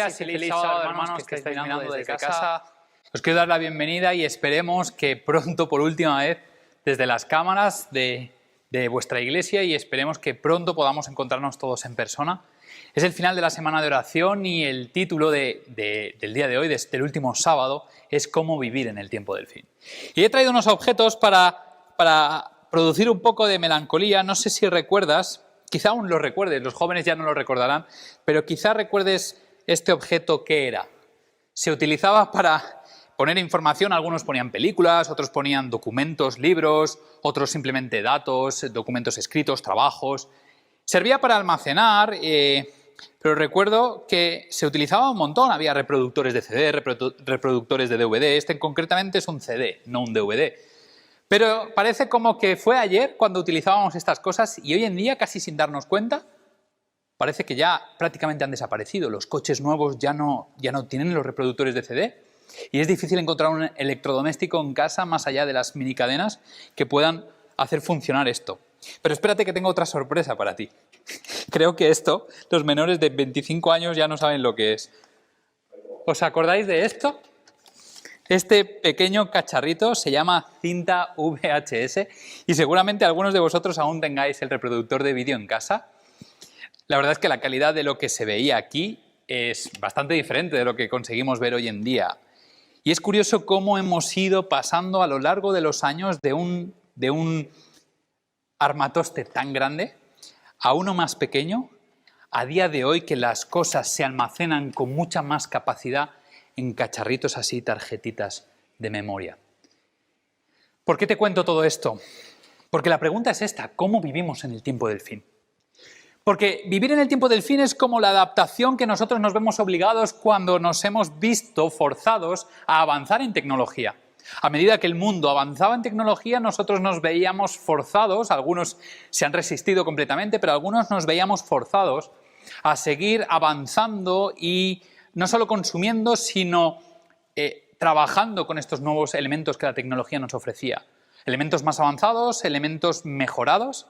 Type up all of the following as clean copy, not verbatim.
días y feliz sábado, hermanos, que estáis mirando desde casa. Os quiero dar la bienvenida y esperemos que pronto, por última vez, desde las cámaras de vuestra iglesia, y esperemos que pronto podamos encontrarnos todos en persona. Es el final de la semana de oración y el título del día de hoy, del último sábado, es cómo vivir en el tiempo del fin. Y he traído unos objetos para producir un poco de melancolía. No sé si recuerdas, quizá aún lo recuerdes, los jóvenes ya no lo recordarán, pero quizá recuerdes este objeto. ¿Qué era? Se utilizaba para poner información, algunos ponían películas, otros ponían documentos, libros, otros simplemente datos, documentos escritos, trabajos. Servía para almacenar, pero recuerdo que se utilizaba un montón. Había reproductores de CD, reproductores de DVD. Este concretamente es un CD, no un DVD. Pero parece como que fue ayer cuando utilizábamos estas cosas y hoy en día, casi sin darnos cuenta, parece que ya prácticamente han desaparecido. Los coches nuevos ya no tienen los reproductores de CD y es difícil encontrar un electrodoméstico en casa más allá de las minicadenas que puedan hacer funcionar esto. Pero espérate que tengo otra sorpresa para ti. Creo que esto, los menores de 25 años ya no saben lo que es. ¿Os acordáis de esto? Este pequeño cacharrito se llama cinta VHS y seguramente algunos de vosotros aún tengáis el reproductor de vídeo en casa. La verdad es que la calidad de lo que se veía aquí es bastante diferente de lo que conseguimos ver hoy en día. Y es curioso cómo hemos ido pasando a lo largo de los años de un armatoste tan grande a uno más pequeño, a día de hoy que las cosas se almacenan con mucha más capacidad en cacharritos así, tarjetitas de memoria. ¿Por qué te cuento todo esto? Porque la pregunta es esta: ¿cómo vivimos en el tiempo del fin? Porque vivir en el tiempo del fin es como la adaptación que nosotros nos vemos obligados cuando nos hemos visto forzados a avanzar en tecnología. A medida que el mundo avanzaba en tecnología, nosotros nos veíamos forzados, algunos se han resistido completamente, pero algunos nos veíamos forzados a seguir avanzando y no solo consumiendo, sino trabajando con estos nuevos elementos que la tecnología nos ofrecía. Elementos más avanzados, elementos mejorados.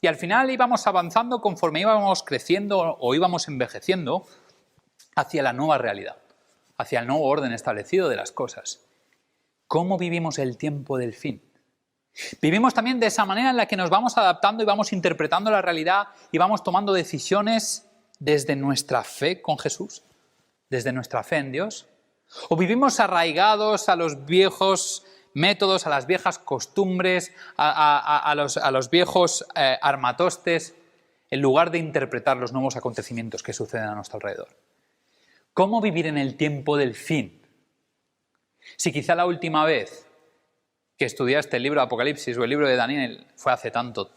Y al final íbamos avanzando conforme íbamos creciendo o íbamos envejeciendo hacia la nueva realidad, hacia el nuevo orden establecido de las cosas. ¿Cómo vivimos el tiempo del fin? Vivimos también de esa manera en la que nos vamos adaptando y vamos interpretando la realidad y vamos tomando decisiones desde nuestra fe con Jesús, desde nuestra fe en Dios. ¿O vivimos arraigados a los viejos métodos, a las viejas costumbres, a los viejos armatostes, en lugar de interpretar los nuevos acontecimientos que suceden a nuestro alrededor? ¿Cómo vivir en el tiempo del fin? Si quizá la última vez que estudiaste el libro de Apocalipsis o el libro de Daniel fue hace tanto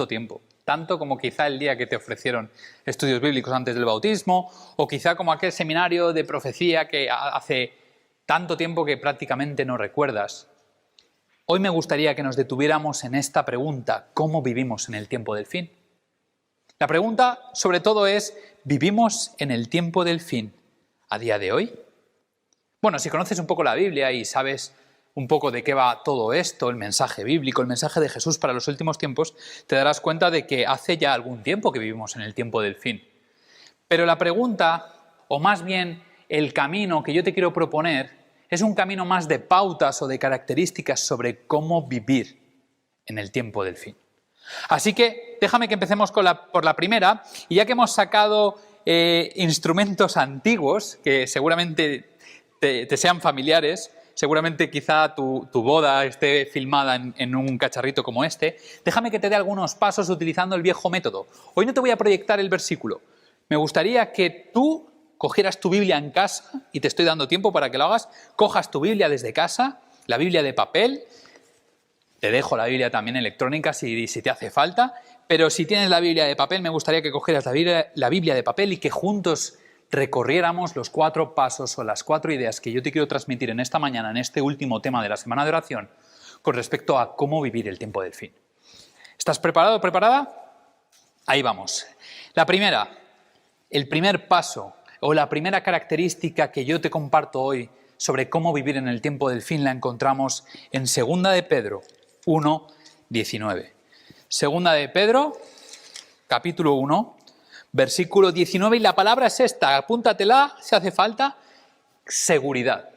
tiempo, tanto como quizá el día que te ofrecieron estudios bíblicos antes del bautismo, o quizá como aquel seminario de profecía que hace tanto tiempo que prácticamente no recuerdas. Hoy me gustaría que nos detuviéramos en esta pregunta: ¿cómo vivimos en el tiempo del fin? La pregunta, sobre todo, es: ¿vivimos en el tiempo del fin a día de hoy? Bueno, si conoces un poco la Biblia y sabes un poco de qué va todo esto, el mensaje bíblico, el mensaje de Jesús para los últimos tiempos, te darás cuenta de que hace ya algún tiempo que vivimos en el tiempo del fin. Pero la pregunta, o más bien el camino que yo te quiero proponer, es un camino más de pautas o de características sobre cómo vivir en el tiempo del fin. Así que déjame que empecemos por la primera, y ya que hemos sacado instrumentos antiguos que seguramente te sean familiares, seguramente quizá tu boda esté filmada en un cacharrito como este, déjame que te dé algunos pasos utilizando el viejo método. Hoy no te voy a proyectar el versículo. Me gustaría que tú cogieras tu Biblia en casa, y te estoy dando tiempo para que lo hagas. Cojas tu Biblia desde casa, la Biblia de papel. Te dejo la Biblia también electrónica si te hace falta, pero si tienes la Biblia de papel, me gustaría que cogieras la Biblia de papel y que juntos recorriéramos los 4 pasos o las 4 ideas que yo te quiero transmitir en esta mañana, en este último tema de la semana de oración, con respecto a cómo vivir el tiempo del fin. ¿Estás preparado, preparada? Ahí vamos. La primera, el primer paso o la primera característica que yo te comparto hoy sobre cómo vivir en el tiempo del fin la encontramos en 2 de Pedro 1, 19. 2 de Pedro, capítulo 1, versículo 19, y la palabra es esta, apúntatela si hace falta: seguridad.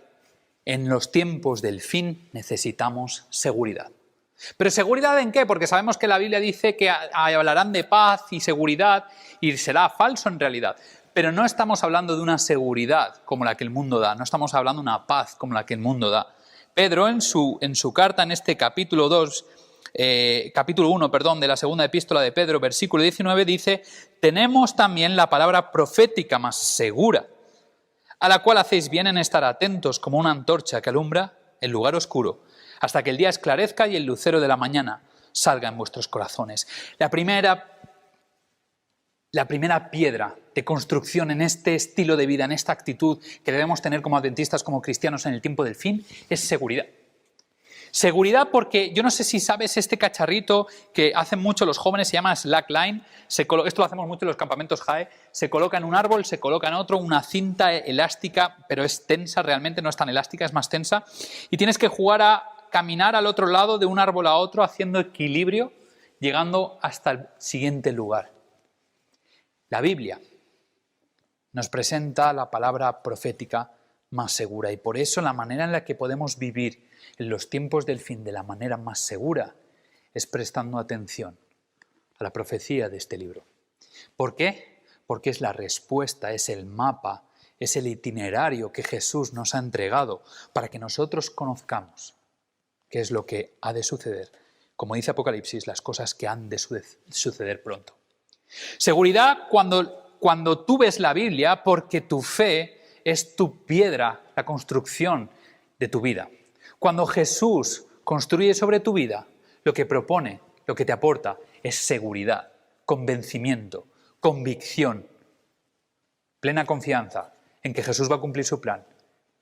En los tiempos del fin necesitamos seguridad. ¿Pero seguridad en qué? Porque sabemos que la Biblia dice que hablarán de paz y seguridad y será falso en realidad. Pero no estamos hablando de una seguridad como la que el mundo da, no estamos hablando de una paz como la que el mundo da. Pedro en su carta, en este capítulo 1, de la segunda epístola de Pedro, versículo 19, dice: tenemos también la palabra profética más segura, a la cual hacéis bien en estar atentos como una antorcha que alumbra el lugar oscuro, hasta que el día esclarezca y el lucero de la mañana salga en vuestros corazones. La primera piedra de construcción en este estilo de vida, en esta actitud que debemos tener como adventistas, como cristianos en el tiempo del fin, es seguridad. Seguridad porque, yo no sé si sabes, este cacharrito que hacen mucho los jóvenes se llama slackline. Esto lo hacemos mucho en los campamentos JAE. Se coloca en un árbol, se coloca en otro, una cinta elástica, pero es tensa realmente, no es tan elástica, es más tensa. Y tienes que jugar a caminar al otro lado de un árbol a otro haciendo equilibrio, llegando hasta el siguiente lugar. La Biblia nos presenta la palabra profética más segura, y por eso la manera en la que podemos vivir en los tiempos del fin de la manera más segura es prestando atención a la profecía de este libro. ¿Por qué? Porque es la respuesta, es el mapa, es el itinerario que Jesús nos ha entregado para que nosotros conozcamos qué es lo que ha de suceder. Como dice Apocalipsis, las cosas que han de suceder pronto. Seguridad cuando tú ves la Biblia, porque tu fe es tu piedra, la construcción de tu vida. Cuando Jesús construye sobre tu vida, lo que propone, lo que te aporta, es seguridad, convencimiento, convicción, plena confianza en que Jesús va a cumplir su plan.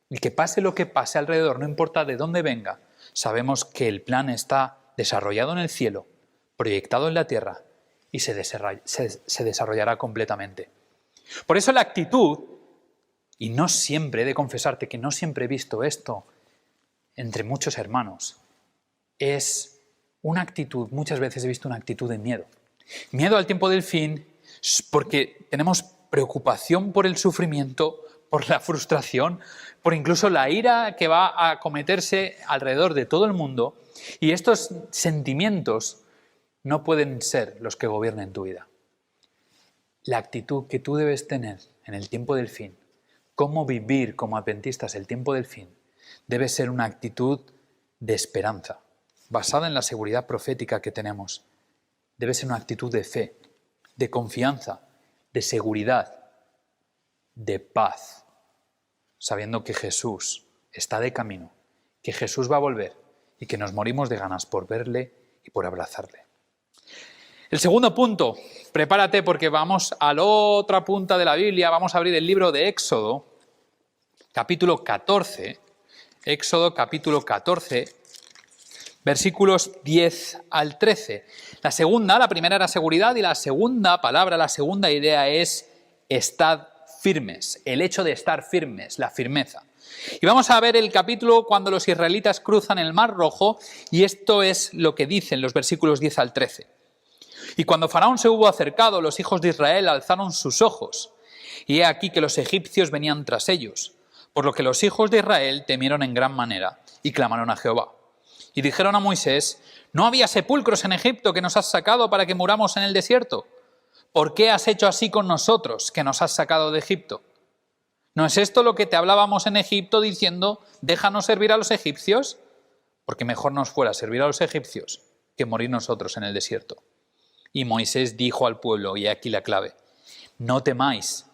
Y que pase lo que pase alrededor, no importa de dónde venga, sabemos que el plan está desarrollado en el cielo, proyectado en la tierra, y se desarrollará completamente. Por eso la actitud, y no siempre, he de confesarte que no siempre he visto esto entre muchos hermanos, es una actitud, muchas veces he visto una actitud de miedo. Miedo al tiempo del fin, porque tenemos preocupación por el sufrimiento, por la frustración, por incluso la ira que va a cometerse alrededor de todo el mundo, y estos sentimientos no pueden ser los que gobiernen tu vida. La actitud que tú debes tener en el tiempo del fin, cómo vivir como adventistas el tiempo del fin, debe ser una actitud de esperanza, basada en la seguridad profética que tenemos. Debe ser una actitud de fe, de confianza, de seguridad, de paz, sabiendo que Jesús está de camino, que Jesús va a volver y que nos morimos de ganas por verle y por abrazarle. El segundo punto, prepárate porque vamos a la otra punta de la Biblia, vamos a abrir el libro de Éxodo, capítulo 14, Éxodo capítulo 14, versículos 10 al 13. La primera era seguridad, y la segunda palabra, la segunda idea es estad firmes, el hecho de estar firmes, la firmeza. Y vamos a ver el capítulo cuando los israelitas cruzan el Mar Rojo, y esto es lo que dicen los versículos 10 al 13. Y cuando Faraón se hubo acercado, los hijos de Israel alzaron sus ojos, y he aquí que los egipcios venían tras ellos, por lo que los hijos de Israel temieron en gran manera y clamaron a Jehová. Y dijeron a Moisés: ¿no había sepulcros en Egipto que nos has sacado para que muramos en el desierto? ¿Por qué has hecho así con nosotros, que nos has sacado de Egipto? ¿No es esto lo que te hablábamos en Egipto diciendo: déjanos servir a los egipcios? Porque mejor nos fuera servir a los egipcios que morir nosotros en el desierto. Y Moisés dijo al pueblo, y aquí la clave: no temáis,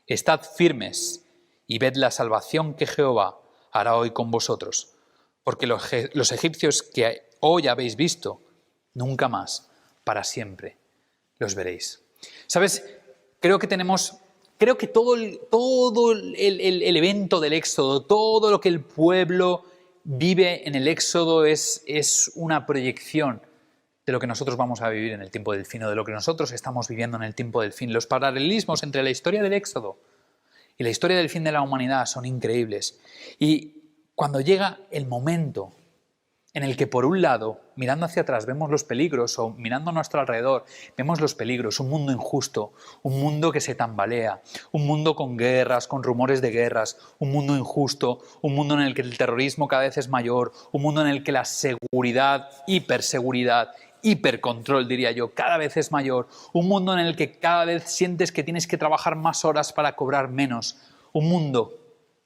estad firmes y ved la salvación que Jehová hará hoy con vosotros, porque los egipcios que hoy habéis visto, nunca más, para siempre, los veréis. ¿Sabes? Creo que todo el evento del Éxodo, todo lo que el pueblo vive en el Éxodo es una proyección de lo que nosotros vamos a vivir en el tiempo del fin, o de lo que nosotros estamos viviendo en el tiempo del fin. Los paralelismos entre la historia del Éxodo y la historia del fin de la humanidad son increíbles. Y cuando llega el momento en el que por un lado, mirando hacia atrás, vemos los peligros, o mirando a nuestro alrededor, vemos los peligros, un mundo injusto, un mundo que se tambalea, un mundo con guerras, con rumores de guerras, un mundo injusto, un mundo en el que el terrorismo cada vez es mayor, un mundo en el que la seguridad, hiperseguridad, hipercontrol diría yo, cada vez es mayor, un mundo en el que cada vez sientes que tienes que trabajar más horas para cobrar menos, un mundo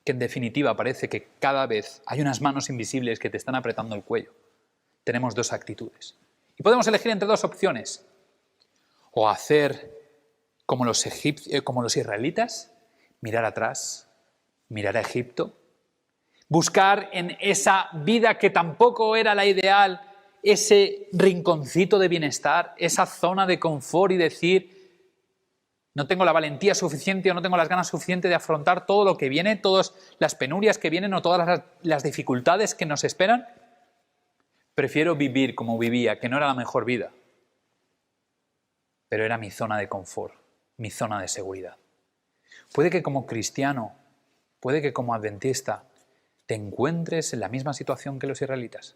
que en definitiva parece que cada vez hay unas manos invisibles que te están apretando el cuello. Tenemos dos actitudes. Y podemos elegir entre dos opciones. O hacer como los israelitas, mirar atrás, mirar a Egipto, buscar en esa vida que tampoco era la ideal, ese rinconcito de bienestar, esa zona de confort y decir: no tengo la valentía suficiente o no tengo las ganas suficientes de afrontar todo lo que viene, todas las penurias que vienen o todas las dificultades que nos esperan. Prefiero vivir como vivía, que no era la mejor vida, pero era mi zona de confort, mi zona de seguridad. Puede que como cristiano, puede que como adventista, te encuentres en la misma situación que los israelitas.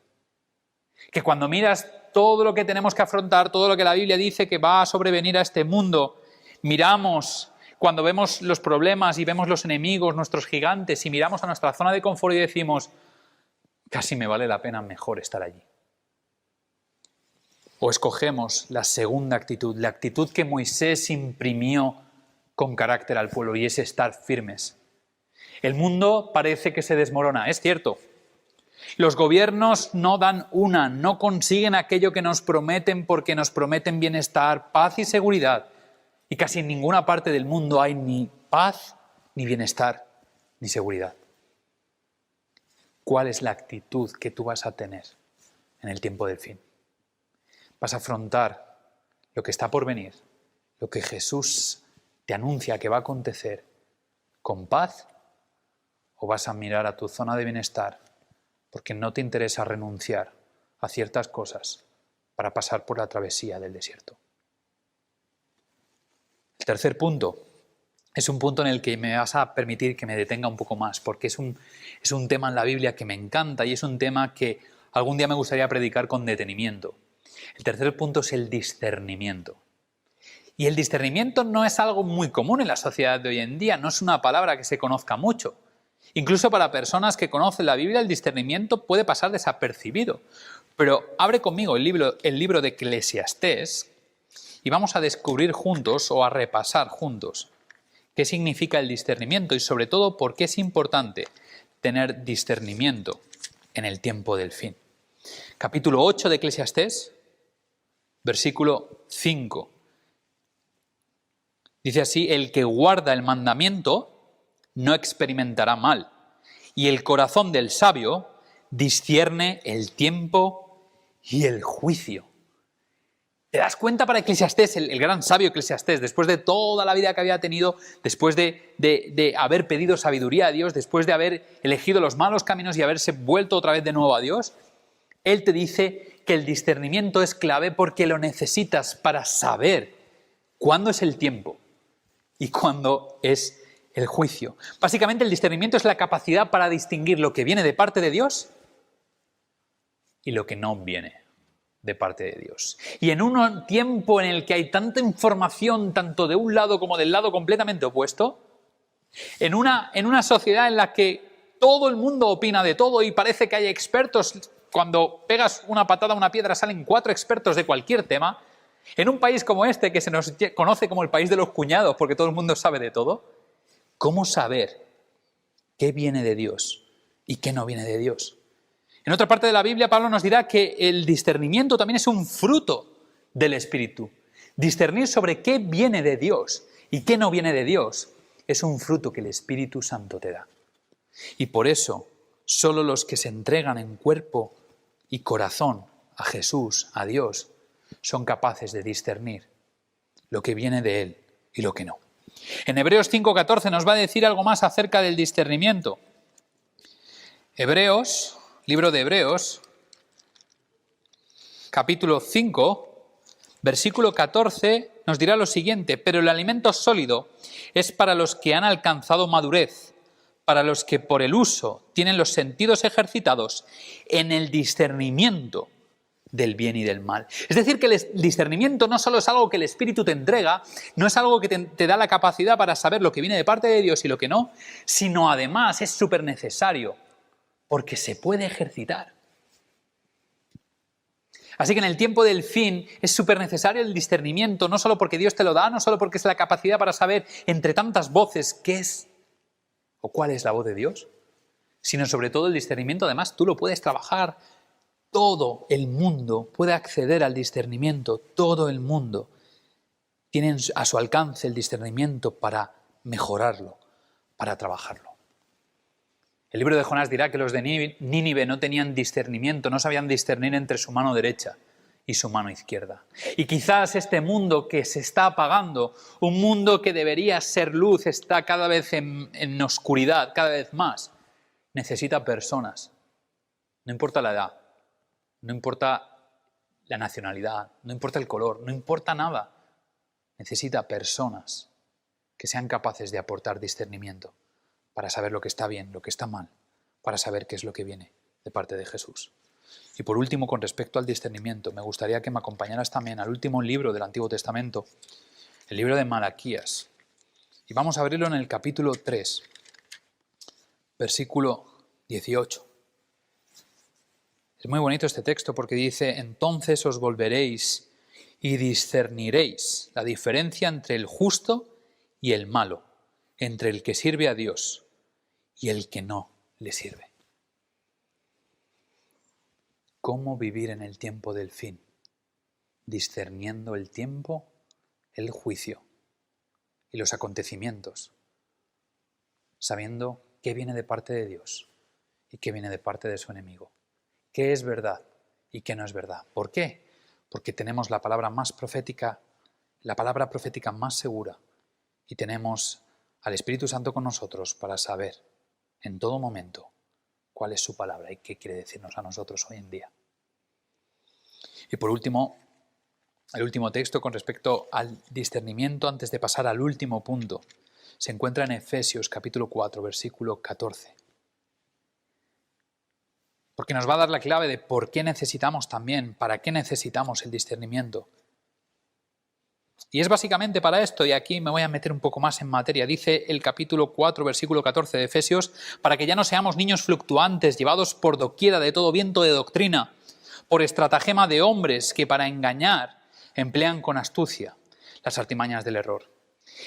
Que cuando miras todo lo que tenemos que afrontar, todo lo que la Biblia dice que va a sobrevenir a este mundo, miramos cuando vemos los problemas y vemos los enemigos, nuestros gigantes, y miramos a nuestra zona de confort y decimos: casi me vale la pena mejor estar allí. O escogemos la segunda actitud, la actitud que Moisés imprimió con carácter al pueblo, y es estar firmes. El mundo parece que se desmorona, es cierto. Los gobiernos no dan una, no consiguen aquello que nos prometen porque nos prometen bienestar, paz y seguridad. Y casi en ninguna parte del mundo hay ni paz, ni bienestar, ni seguridad. ¿Cuál es la actitud que tú vas a tener en el tiempo del fin? ¿Vas a afrontar lo que está por venir, lo que Jesús te anuncia que va a acontecer, con paz? ¿O vas a mirar a tu zona de bienestar porque no te interesa renunciar a ciertas cosas para pasar por la travesía del desierto? El tercer punto es un punto en el que me vas a permitir que me detenga un poco más, porque es un tema en la Biblia que me encanta y es un tema que algún día me gustaría predicar con detenimiento. El tercer punto es el discernimiento. Y el discernimiento no es algo muy común en la sociedad de hoy en día, no es una palabra que se conozca mucho. Incluso para personas que conocen la Biblia, el discernimiento puede pasar desapercibido. Pero abre conmigo el libro de Eclesiastés y vamos a descubrir juntos o a repasar juntos qué significa el discernimiento y sobre todo por qué es importante tener discernimiento en el tiempo del fin. Capítulo 8 de Eclesiastés, versículo 5. Dice así: el que guarda el mandamiento no experimentará mal, y el corazón del sabio discierne el tiempo y el juicio. ¿Te das cuenta para Eclesiastés, el gran sabio Eclesiastés, después de toda la vida que había tenido, después de haber pedido sabiduría a Dios, después de haber elegido los malos caminos y haberse vuelto otra vez de nuevo a Dios, él te dice que el discernimiento es clave porque lo necesitas para saber cuándo es el tiempo y cuándo es el juicio. Básicamente el discernimiento es la capacidad para distinguir lo que viene de parte de Dios y lo que no viene de parte de Dios. Y en un tiempo en el que hay tanta información, tanto de un lado como del lado completamente opuesto, en una sociedad en la que todo el mundo opina de todo y parece que hay expertos, cuando pegas una patada a una piedra salen 4 expertos de cualquier tema, en un país como este que se nos conoce como el país de los cuñados porque todo el mundo sabe de todo, ¿cómo saber qué viene de Dios y qué no viene de Dios? En otra parte de la Biblia, Pablo nos dirá que el discernimiento también es un fruto del Espíritu. Discernir sobre qué viene de Dios y qué no viene de Dios es un fruto que el Espíritu Santo te da. Y por eso, solo los que se entregan en cuerpo y corazón a Jesús, a Dios, son capaces de discernir lo que viene de Él y lo que no. En Hebreos 5:14 nos va a decir algo más acerca del discernimiento. Hebreos, libro de Hebreos, capítulo 5, versículo 14, nos dirá lo siguiente: pero el alimento sólido es para los que han alcanzado madurez, para los que por el uso tienen los sentidos ejercitados en el discernimiento del bien y del mal. Es decir, que el discernimiento no solo es algo que el Espíritu te entrega, no es algo que te da la capacidad para saber lo que viene de parte de Dios y lo que no, sino además es súper necesario, porque se puede ejercitar. Así que en el tiempo del fin es súper necesario el discernimiento, no solo porque Dios te lo da, no solo porque es la capacidad para saber entre tantas voces qué es o cuál es la voz de Dios, sino sobre todo el discernimiento. Además, tú lo puedes trabajar. Todo el mundo puede acceder al discernimiento, todo el mundo tiene a su alcance el discernimiento para mejorarlo, para trabajarlo. El libro de Jonás dirá que los de Nínive no tenían discernimiento, no sabían discernir entre su mano derecha y su mano izquierda. Y quizás este mundo que se está apagando, un mundo que debería ser luz, está cada vez en oscuridad, cada vez más, necesita personas, no importa la edad. No importa la nacionalidad, no importa el color, no importa nada. Necesita personas que sean capaces de aportar discernimiento para saber lo que está bien, lo que está mal, para saber qué es lo que viene de parte de Jesús. Y por último, con respecto al discernimiento, me gustaría que me acompañaras también al último libro del Antiguo Testamento, el libro de Malaquías. Y vamos a abrirlo en el capítulo 3, versículo 18. Es muy bonito este texto porque dice: entonces os volveréis y discerniréis la diferencia entre el justo y el malo, entre el que sirve a Dios y el que no le sirve. ¿Cómo vivir en el tiempo del fin? Discerniendo el tiempo, el juicio y los acontecimientos, sabiendo qué viene de parte de Dios y qué viene de parte de su enemigo. ¿Qué es verdad y qué no es verdad? ¿Por qué? Porque tenemos la palabra más profética, la palabra profética más segura, y tenemos al Espíritu Santo con nosotros para saber en todo momento cuál es su palabra y qué quiere decirnos a nosotros hoy en día. Y por último, el último texto con respecto al discernimiento, antes de pasar al último punto, se encuentra en Efesios capítulo 4, versículo 14. Porque nos va a dar la clave de por qué necesitamos también, para qué necesitamos el discernimiento. Y es básicamente para esto, y aquí me voy a meter un poco más en materia. Dice el capítulo 4, versículo 14 de Efesios: para que ya no seamos niños fluctuantes, llevados por doquiera de todo viento de doctrina, por estratagema de hombres que para engañar emplean con astucia las artimañas del error.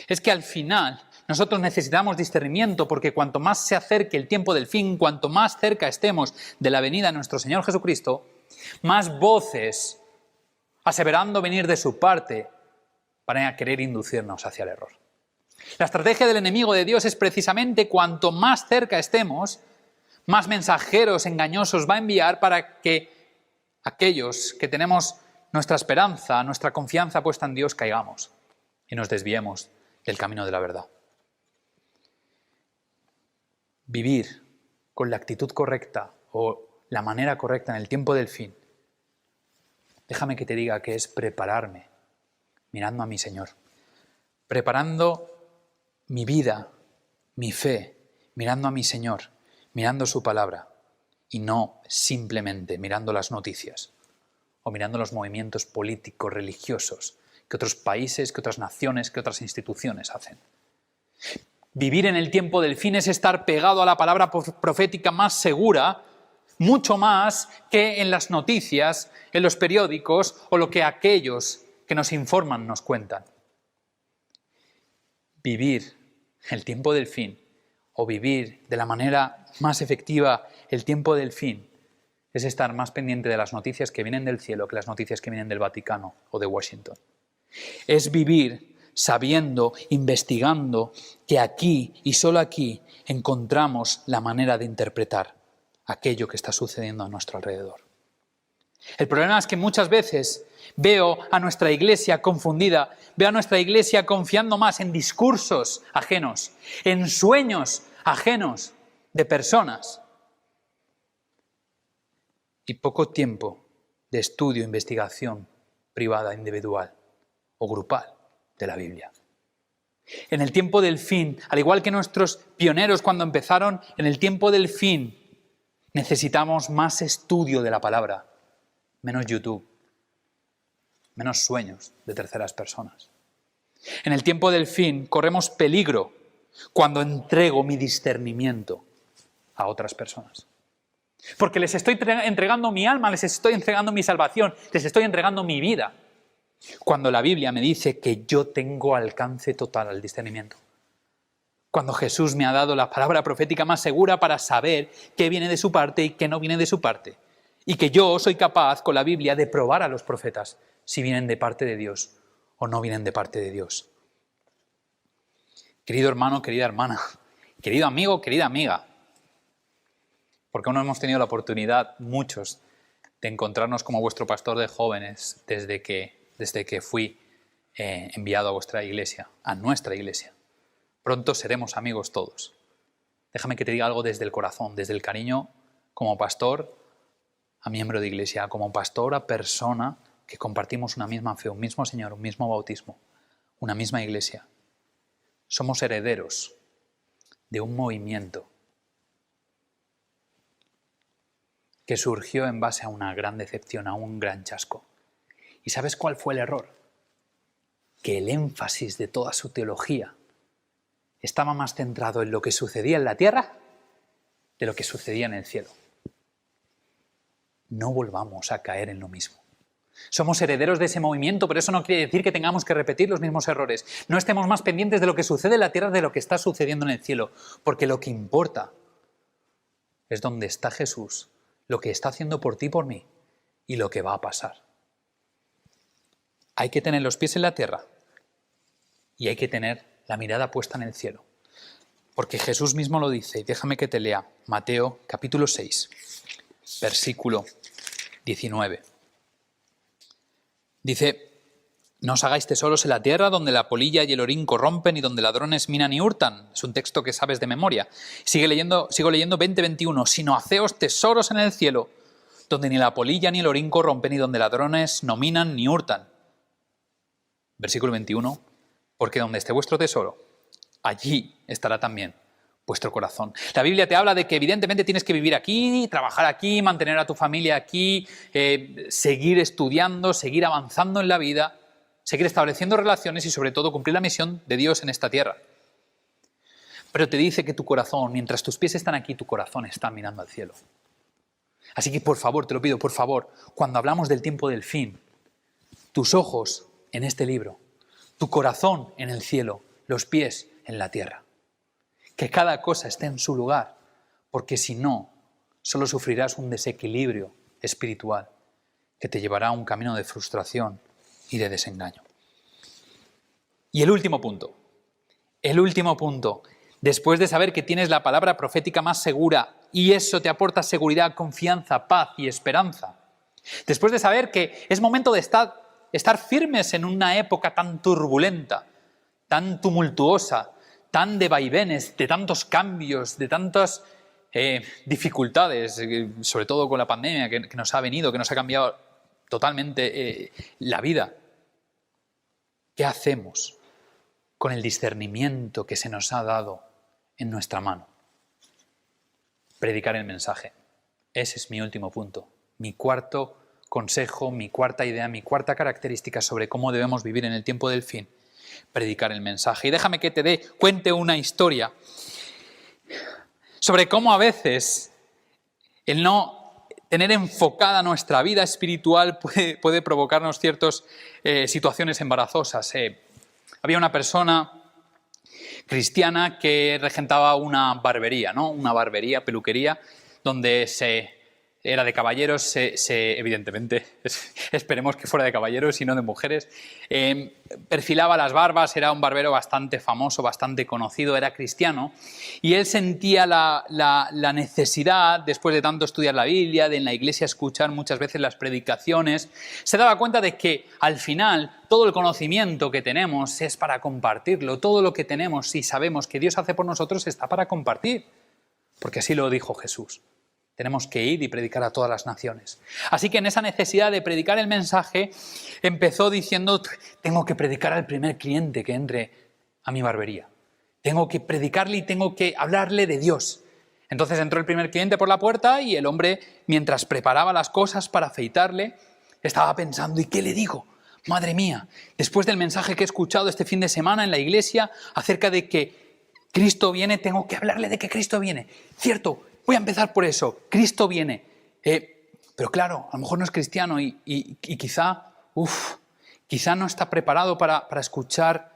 Es que al final nosotros necesitamos discernimiento, porque cuanto más se acerque el tiempo del fin, cuanto más cerca estemos de la venida de nuestro Señor Jesucristo, más voces aseverando venir de su parte para querer inducirnos hacia el error. La estrategia del enemigo de Dios es precisamente cuanto más cerca estemos, más mensajeros engañosos va a enviar para que aquellos que tenemos nuestra esperanza, nuestra confianza puesta en Dios, caigamos y nos desviemos del camino de la verdad. Vivir con la actitud correcta o la manera correcta en el tiempo del fin, déjame que te diga que es prepararme mirando a mi Señor, preparando mi vida, mi fe, mirando a mi Señor, mirando su palabra y no simplemente mirando las noticias o mirando los movimientos políticos, religiosos que otros países, que otras naciones, que otras instituciones hacen. Vivir en el tiempo del fin es estar pegado a la palabra profética más segura, mucho más que en las noticias, en los periódicos o lo que aquellos que nos informan nos cuentan. Vivir el tiempo del fin o vivir de la manera más efectiva el tiempo del fin es estar más pendiente de las noticias que vienen del cielo que las noticias que vienen del Vaticano o de Washington. Es vivir sabiendo, investigando que aquí y solo aquí encontramos la manera de interpretar aquello que está sucediendo a nuestro alrededor. El problema es que muchas veces veo a nuestra iglesia confundida, veo a nuestra iglesia confiando más en discursos ajenos, en sueños ajenos de personas y poco tiempo de estudio, investigación privada, individual o grupal de la Biblia. En el tiempo del fin, al igual que nuestros pioneros cuando empezaron, en el tiempo del fin necesitamos más estudio de la palabra, menos YouTube, menos sueños de terceras personas. En el tiempo del fin corremos peligro cuando entrego mi discernimiento a otras personas. Porque les estoy entregando mi alma, les estoy entregando mi salvación, les estoy entregando mi vida. Cuando la Biblia me dice que yo tengo alcance total al discernimiento. Cuando Jesús me ha dado la palabra profética más segura para saber qué viene de su parte y qué no viene de su parte. Y que yo soy capaz con la Biblia de probar a los profetas si vienen de parte de Dios o no vienen de parte de Dios. Querido hermano, querida hermana, querido amigo, querida amiga, porque aún no hemos tenido la oportunidad, muchos, de encontrarnos como vuestro pastor de jóvenes desde que fui enviado a vuestra iglesia, a nuestra iglesia. Pronto seremos amigos todos. Déjame que te diga algo desde el corazón, desde el cariño, como pastor a miembro de iglesia, como pastor a persona que compartimos una misma fe, un mismo Señor, un mismo bautismo, una misma iglesia. Somos herederos de un movimiento que surgió en base a una gran decepción, a un gran chasco. ¿Y sabes cuál fue el error? Que el énfasis de toda su teología estaba más centrado en lo que sucedía en la tierra de lo que sucedía en el cielo. No volvamos a caer en lo mismo. Somos herederos de ese movimiento, pero eso no quiere decir que tengamos que repetir los mismos errores. No estemos más pendientes de lo que sucede en la tierra de lo que está sucediendo en el cielo, porque lo que importa es dónde está Jesús, lo que está haciendo por ti y por mí y lo que va a pasar. Hay que tener los pies en la tierra y hay que tener la mirada puesta en el cielo. Porque Jesús mismo lo dice, y déjame que te lea, Mateo capítulo 6, versículo 19. Dice, no os hagáis tesoros en la tierra donde la polilla y el orín corrompen y donde ladrones minan y hurtan. Es un texto que sabes de memoria. Sigo leyendo 20:21. Sino haceos tesoros en el cielo donde ni la polilla ni el orín corrompen y donde ladrones no minan ni hurtan. Versículo 21. Porque donde esté vuestro tesoro, allí estará también vuestro corazón. La Biblia te habla de que evidentemente tienes que vivir aquí, trabajar aquí, mantener a tu familia aquí, seguir estudiando, seguir avanzando en la vida, seguir estableciendo relaciones y sobre todo cumplir la misión de Dios en esta tierra. Pero te dice que tu corazón, mientras tus pies están aquí, tu corazón está mirando al cielo. Así que por favor, te lo pido, por favor, cuando hablamos del tiempo del fin, tus ojos en este libro, tu corazón en el cielo, los pies en la tierra. Que cada cosa esté en su lugar, porque si no, solo sufrirás un desequilibrio espiritual que te llevará a un camino de frustración y de desengaño. Y el último punto, después de saber que tienes la palabra profética más segura y eso te aporta seguridad, confianza, paz y esperanza, después de saber que es momento de estar firmes en una época tan turbulenta, tan tumultuosa, tan de vaivenes, de tantos cambios, de tantas dificultades, sobre todo con la pandemia que nos ha venido, que nos ha cambiado totalmente la vida. ¿Qué hacemos con el discernimiento que se nos ha dado en nuestra mano? Predicar el mensaje. Ese es mi último punto. Mi cuarto consejo, mi cuarta idea, mi cuarta característica sobre cómo debemos vivir en el tiempo del fin. Predicar el mensaje. Y déjame que te cuente una historia sobre cómo a veces el no tener enfocada nuestra vida espiritual puede provocarnos ciertas situaciones embarazosas. Había una persona cristiana que regentaba una barbería, ¿no? Una barbería, peluquería, donde era de caballeros, evidentemente, esperemos que fuera de caballeros y no de mujeres. Perfilaba las barbas, era un barbero bastante famoso, bastante conocido, era cristiano. Y él sentía la necesidad, después de tanto estudiar la Biblia, de en la iglesia escuchar muchas veces las predicaciones, se daba cuenta de que al final todo el conocimiento que tenemos es para compartirlo. Todo lo que tenemos y sabemos que Dios hace por nosotros está para compartir. Porque así lo dijo Jesús. Tenemos que ir y predicar a todas las naciones. Así que en esa necesidad de predicar el mensaje, empezó diciendo, tengo que predicar al primer cliente que entre a mi barbería. Tengo que predicarle y tengo que hablarle de Dios. Entonces entró el primer cliente por la puerta y el hombre, mientras preparaba las cosas para afeitarle, estaba pensando, ¿y qué le digo? Madre mía, después del mensaje que he escuchado este fin de semana en la iglesia acerca de que Cristo viene, tengo que hablarle de que Cristo viene. Cierto, voy a empezar por eso, Cristo viene. Pero claro, a lo mejor no es cristiano y quizá no está preparado para escuchar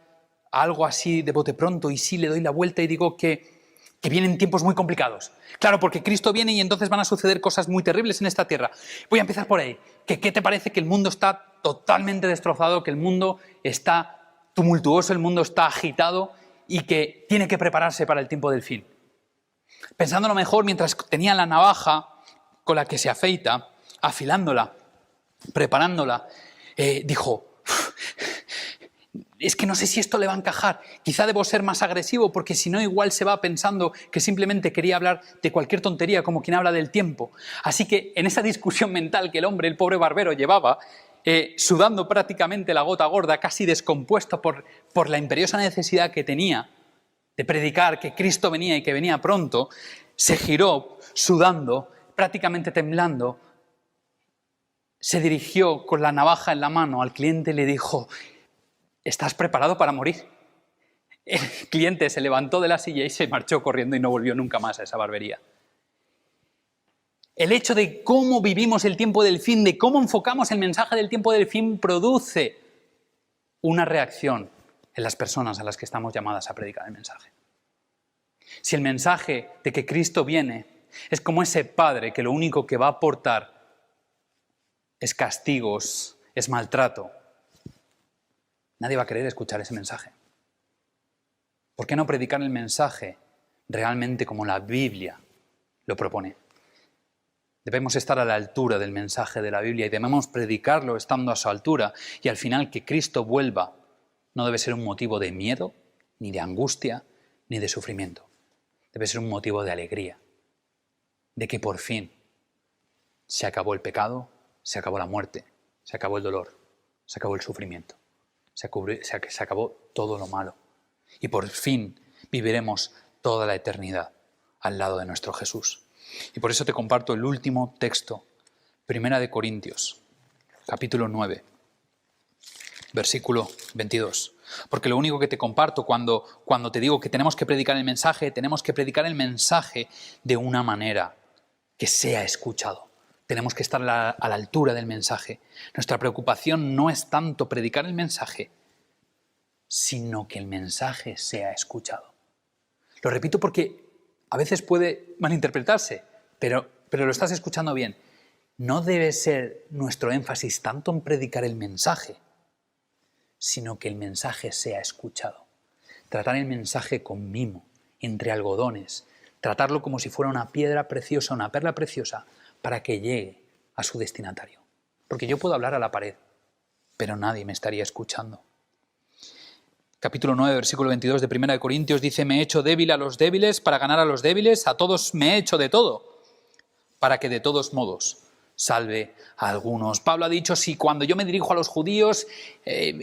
algo así de bote pronto, y sí le doy la vuelta y digo que vienen tiempos muy complicados. Claro, porque Cristo viene y entonces van a suceder cosas muy terribles en esta tierra. Voy a empezar por ahí. ¿Qué te parece que el mundo está totalmente destrozado, que el mundo está tumultuoso, el mundo está agitado y que tiene que prepararse para el tiempo del fin? Pensándolo mejor, mientras tenía la navaja con la que se afeita, afilándola, preparándola, dijo, es que no sé si esto le va a encajar, quizá debo ser más agresivo porque si no igual se va pensando que simplemente quería hablar de cualquier tontería como quien habla del tiempo. Así que en esa discusión mental que el pobre barbero llevaba, sudando prácticamente la gota gorda, casi descompuesto por la imperiosa necesidad que tenía de predicar que Cristo venía y que venía pronto, se giró sudando, prácticamente temblando, se dirigió con la navaja en la mano al cliente y le dijo, ¿estás preparado para morir? El cliente se levantó de la silla y se marchó corriendo y no volvió nunca más a esa barbería. El hecho de cómo vivimos el tiempo del fin, de cómo enfocamos el mensaje del tiempo del fin, produce una reacción en las personas a las que estamos llamadas a predicar el mensaje. Si el mensaje de que Cristo viene es como ese padre que lo único que va a aportar es castigos, es maltrato, nadie va a querer escuchar ese mensaje. ¿Por qué no predicar el mensaje realmente como la Biblia lo propone? Debemos estar a la altura del mensaje de la Biblia y debemos predicarlo estando a su altura. Y al final que Cristo vuelva no debe ser un motivo de miedo, ni de angustia, ni de sufrimiento. Debe ser un motivo de alegría, de que por fin se acabó el pecado, se acabó la muerte, se acabó el dolor, se acabó el sufrimiento. Se acabó todo lo malo. Y por fin viviremos toda la eternidad al lado de nuestro Jesús. Y por eso te comparto el último texto, 1 Corintios, capítulo 9, versículo 22. Porque lo único que te comparto cuando te digo que tenemos que predicar el mensaje de una manera que sea escuchado. Tenemos que estar a la altura del mensaje. Nuestra preocupación no es tanto predicar el mensaje, sino que el mensaje sea escuchado. Lo repito porque a veces puede malinterpretarse, pero lo estás escuchando bien. No debe ser nuestro énfasis tanto en predicar el mensaje, sino que el mensaje sea escuchado. Tratar el mensaje con mimo, entre algodones, tratarlo como si fuera una piedra preciosa, una perla preciosa, para que llegue a su destinatario. Porque yo puedo hablar a la pared, pero nadie me estaría escuchando. Capítulo 9, versículo 22 de 1 Corintios dice, me he hecho débil a los débiles para ganar a los débiles, a todos me he hecho de todo, para que de todos modos salve a algunos. Pablo ha dicho, si cuando yo me dirijo a los judíos,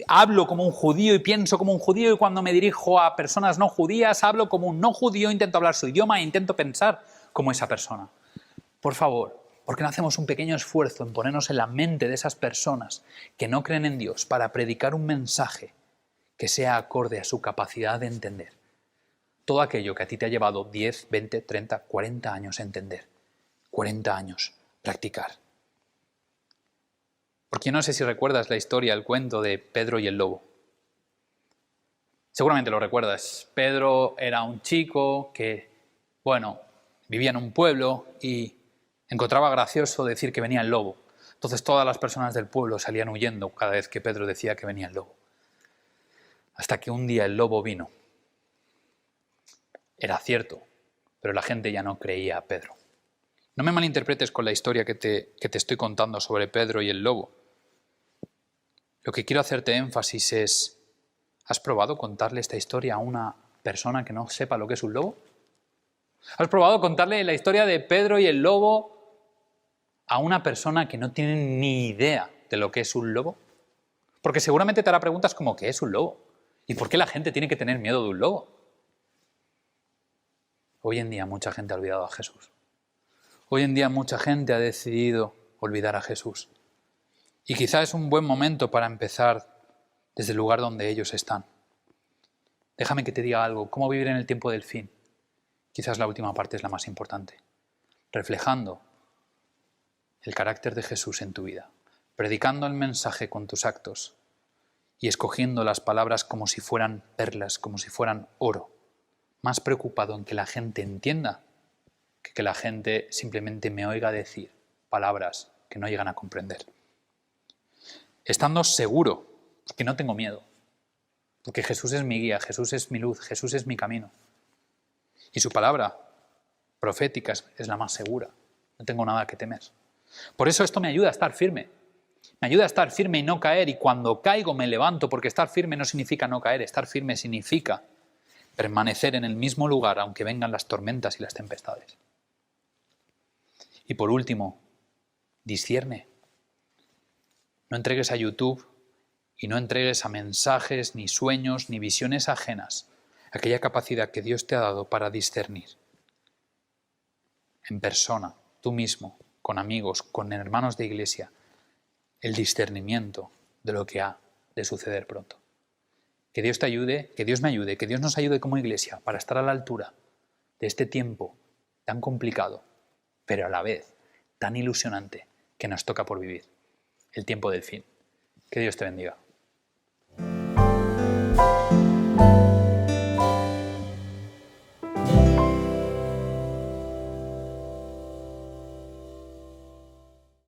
hablo como un judío y pienso como un judío, y cuando me dirijo a personas no judías, hablo como un no judío, intento hablar su idioma e intento pensar como esa persona. Por favor, ¿por qué no hacemos un pequeño esfuerzo en ponernos en la mente de esas personas que no creen en Dios para predicar un mensaje que sea acorde a su capacidad de entender todo aquello que a ti te ha llevado 10, 20, 30, 40 años entender, 40 años practicar? Porque no sé si recuerdas la historia, el cuento de Pedro y el lobo. Seguramente lo recuerdas. Pedro era un chico que, vivía en un pueblo y encontraba gracioso decir que venía el lobo. Entonces todas las personas del pueblo salían huyendo cada vez que Pedro decía que venía el lobo. Hasta que un día el lobo vino. Era cierto, pero la gente ya no creía a Pedro. No me malinterpretes con la historia que te estoy contando sobre Pedro y el lobo. Lo que quiero hacerte énfasis es, ¿has probado contarle esta historia a una persona que no sepa lo que es un lobo? ¿Has probado contarle la historia de Pedro y el lobo a una persona que no tiene ni idea de lo que es un lobo? Porque seguramente te hará preguntas como, ¿qué es un lobo? ¿Y por qué la gente tiene que tener miedo de un lobo? Hoy en día mucha gente ha olvidado a Jesús. Hoy en día mucha gente ha decidido olvidar a Jesús. Y quizá es un buen momento para empezar desde el lugar donde ellos están. Déjame que te diga algo. ¿Cómo vivir en el tiempo del fin? Quizás la última parte es la más importante. Reflejando el carácter de Jesús en tu vida. Predicando el mensaje con tus actos. Y escogiendo las palabras como si fueran perlas, como si fueran oro. Más preocupado en que la gente entienda que la gente simplemente me oiga decir palabras que no llegan a comprender. Estando seguro que no tengo miedo, porque Jesús es mi guía, Jesús es mi luz, Jesús es mi camino. Y su palabra profética es la más segura. No tengo nada que temer. Por eso esto me ayuda a estar firme. Me ayuda a estar firme y no caer. Y cuando caigo me levanto, porque estar firme no significa no caer. Estar firme significa permanecer en el mismo lugar aunque vengan las tormentas y las tempestades. Y por último, discierne. No entregues a YouTube y no entregues a mensajes, ni sueños, ni visiones ajenas aquella capacidad que Dios te ha dado para discernir. En persona, tú mismo, con amigos, con hermanos de iglesia, el discernimiento de lo que ha de suceder pronto. Que Dios te ayude, que Dios me ayude, que Dios nos ayude como iglesia para estar a la altura de este tiempo tan complicado, pero a la vez tan ilusionante que nos toca por vivir, el tiempo del fin. Que Dios te bendiga.